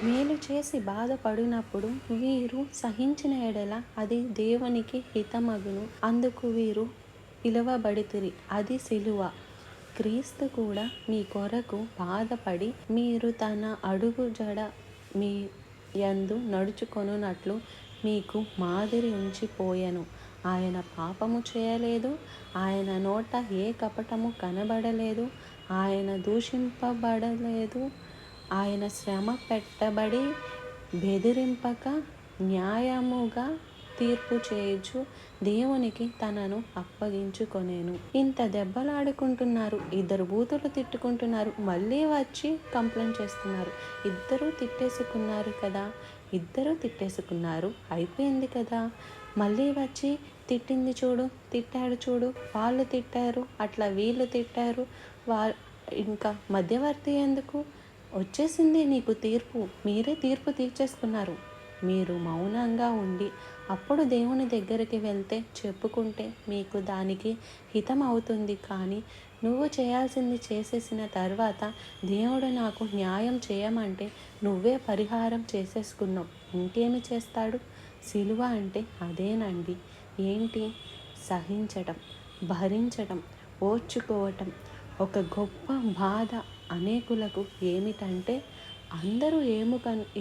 మేలు చేసి బాధపడినప్పుడు వీరు సహించిన ఎడల అది దేవునికి హితమగును. అందుకు వీరు పిలువబడితిరి. అది సిలువ. క్రీస్తు కూడా మీ కొరకు బాధపడి మీరు తన అడుగు జడ మీ యందు నడుచుకొనున్నట్లు మీకు మాదిరి ఉంచిపోయెను. ఆయన పాపము చేయలేదు. ఆయన నోట ఏ కపటము కనబడలేదు. ఆయన దూషింపబడలేదు. ఆయన శ్రమ పెట్టబడి బెదిరింపక న్యాయముగా తీర్పు చేయుచు దేవునికి తనను అప్పగించుకొనెను. ఇంత దెబ్బలాడుకుంటున్నారు, ఇద్దరు బూతులు తిట్టుకుంటున్నారు, మళ్ళీ వచ్చి కంప్లైంట్ చేస్తున్నారు. ఇద్దరూ తిట్టేసుకున్నారు, అయిపోయింది కదా. మళ్ళీ వచ్చి తిట్టింది చూడు, తిట్టాడు చూడు, వాళ్ళు తిట్టారు, అట్లా వీళ్ళు తిట్టారు, ఇంకా మధ్యవర్తి ఎందుకు? వచ్చేసింది నీకు తీర్పు. మీరే తీర్పు తీర్చేసుకున్నారు. మీరు మౌనంగా ఉండి అప్పుడు దేవుని దగ్గరికి వెళ్తే చెప్పుకుంటే మీకు దానికి హితం అవుతుంది. కానీ నువ్వు చేయాల్సింది చేసేసిన తర్వాత దేవుడు నాకు న్యాయం చేయమంటే నువ్వే పరిహారం చేసేసుకున్నావు. ఇంకేమి చేస్తాడు? సిలువ అంటే అదేనండి. ఏంటి? సహించటం, భరించటం, ఓర్చుకోవటం. ఒక గొప్ప బాధ అనేకులకు ఏమిటంటే అందరూ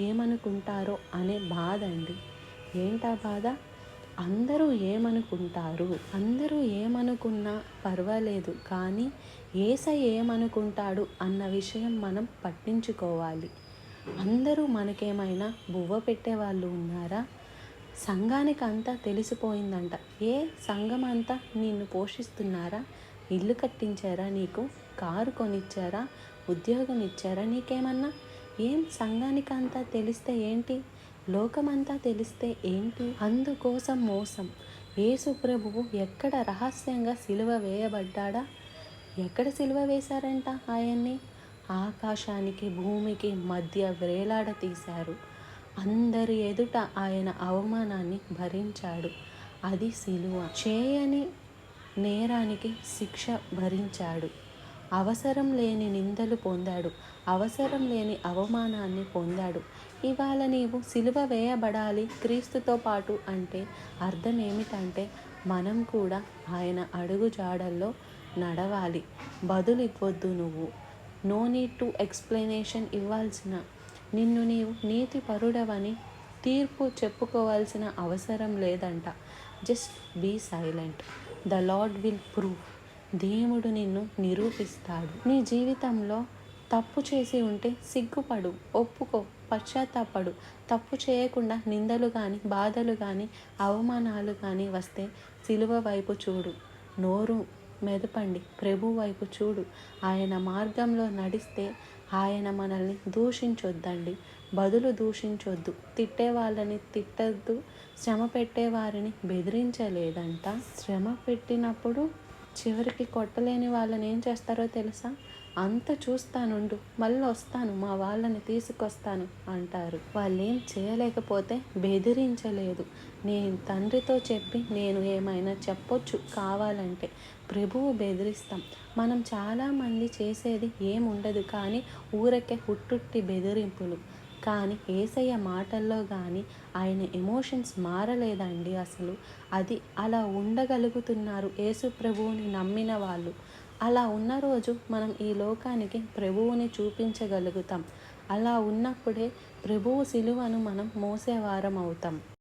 ఏమనుకుంటారో అనే బాధ అండి. ఏంటా బాధ? అందరూ ఏమనుకుంటారు. అందరూ ఏమనుకున్నా పర్వాలేదు, కానీ యేసయ్య ఏమనుకుంటాడు అన్న విషయం మనం పట్టించుకోవాలి. అందరూ మనకేమైనా బువ్వ పెట్టేవాళ్ళు ఉన్నారా? సంఘానికి అంతా తెలిసిపోయిందంట. ఏ సంఘం అంతా నిన్ను పోషిస్తున్నారా? ఇల్లు కట్టించారా? నీకు కారు కొనిచ్చారా? ఉద్యోగం ఇచ్చారా? నీకేమన్నా? ఏం సంఘానికి అంతా తెలిస్తే ఏంటి? లోకమంతా తెలిస్తే ఏంటి? అందుకోసం మోసం. యేసు ప్రభువు ఎక్కడ రహస్యంగా సిలువ వేయబడ్డాడా? ఎక్కడ సిలువ వేశారంట ఆయన్ని? ఆకాశానికి భూమికి మధ్య వేలాడ తీశారు. అందరి ఎదుట ఆయన అవమానాన్ని భరించాడు. అది సిలువ. చేయని నేరానికి శిక్ష భరించాడు. అవసరం లేని నిందలు పొందాడు. అవసరం లేని అవమానాన్ని పొందాడు. ఇవాళ నీవు సిలువ వేయబడాలి క్రీస్తుతో పాటు అంటే అర్థం ఏమిటంటే మనం కూడా ఆయన అడుగు జాడల్లో నడవాలి. బదులు ఇవ్వద్దు నువ్వు. నో నీడ్ టు ఎక్స్ప్లెనేషన్ ఇవ్వాల్సిన, నిన్ను నీవు నీతి పరుడవని తీర్పు చెప్పుకోవాల్సిన అవసరం లేదంట. Just be silent. The lord will prove. దేవుడు నిన్ను నిరూపిస్తాడు. నీ జీవితంలో తప్పు చేసి ఉంటే సిగ్గుపడు, ఒప్పుకో, పశ్చాత్తాపడు. తప్పు చేయకుండా నిందలు కానీ, బాధలు కానీ, అవమానాలు కానీ వస్తే సిలువ వైపు చూడు. నోరు మెదపండి, ప్రభు వైపు చూడు. ఆయన మార్గంలో నడిస్తే ఆయన మనల్ని దూషించొద్దండి. బదులు దూషించొద్దు. తిట్టే వాళ్ళని తిట్టద్దు. శ్రమ పెట్టేవారిని బెదిరించలేదంట. శ్రమ పెట్టినప్పుడు చివరికి కొట్టలేని వాళ్ళని ఏం చేస్తారో తెలుసా? అంత చూస్తానుండు, మళ్ళీ వస్తాను, మా వాళ్ళని తీసుకొస్తాను అంటారు. వాళ్ళు ఏం చేయలేకపోతే బెదిరించలేదు. నేను తండ్రితో చెప్పి నేను ఏమైనా చెప్పొచ్చు కావాలంటే. ప్రభువు బెదిరిస్తాం. మనం చాలామంది చేసేది ఏముండదు, కానీ ఊరకే హుట్టుట్టి బెదిరింపులు. కానీ యేసయ్య మాటల్లో కానీ ఆయన ఎమోషన్స్ మారలేదండి అసలు. అది అలా ఉండగలుగుతున్నారు యేసు ప్రభువుని నమ్మిన వాళ్ళు. అలా ఉన్న రోజు మనం ఈ లోకానికి ప్రభువుని చూపించగలుగుతాం. అలా ఉన్నప్పుడే ప్రభువు సిలువను మనం మోసేవారం అవుతాం.